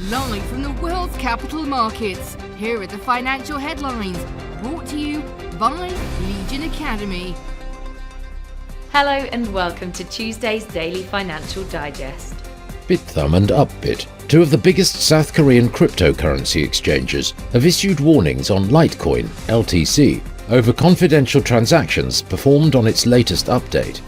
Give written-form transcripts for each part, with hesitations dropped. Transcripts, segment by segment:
Live from the world's capital markets, here are the financial headlines, brought to you by Legion Academy. Hello and welcome to Tuesday's Daily Financial Digest. BitThumb and Upbit, two of the biggest South Korean cryptocurrency exchanges, have issued warnings on Litecoin, LTC, over confidential transactions performed on its latest update.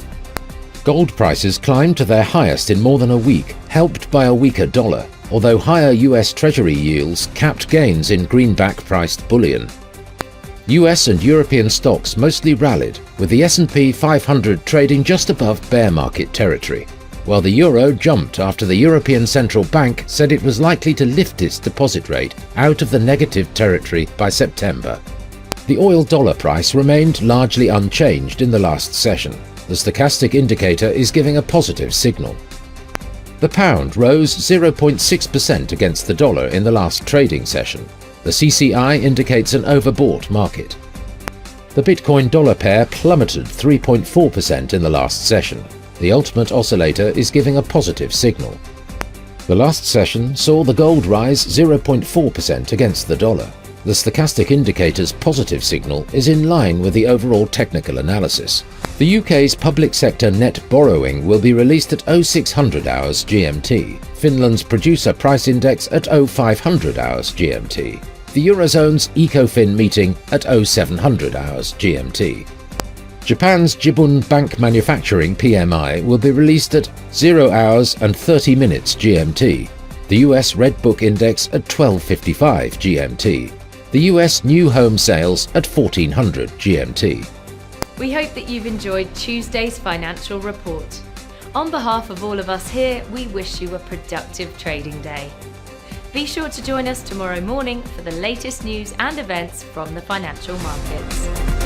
Gold prices climbed to their highest in more than a week, helped by a weaker dollar, although higher US Treasury yields capped gains in greenback-priced bullion. US and European stocks mostly rallied, with the S&P 500 trading just above bear market territory, while the euro jumped after the European Central Bank said it was likely to lift its deposit rate out of the negative territory by September. The oil dollar price remained largely unchanged in the last session. The stochastic indicator is giving a positive signal. The pound rose 0.6% against the dollar in the last trading session. The CCI indicates an overbought market. The Bitcoin-dollar pair plummeted 3.4% in the last session. The ultimate oscillator is giving a positive signal. The last session saw the gold rise 0.4% against the dollar. The stochastic indicator's positive signal is in line with the overall technical analysis. The UK's public sector net borrowing will be released at 0600 hours GMT, Finland's producer price index at 0500 hours GMT, the Eurozone's ECOFIN meeting at 0700 hours GMT. Japan's Jibun Bank Manufacturing PMI will be released at 0 hours and 30 minutes GMT, the US Red Book Index at 1255 GMT, the US new home sales at 1400 GMT. We hope that you've enjoyed Tuesday's financial report. On behalf of all of us here, we wish you a productive trading day. Be sure to join us tomorrow morning for the latest news and events from the financial markets.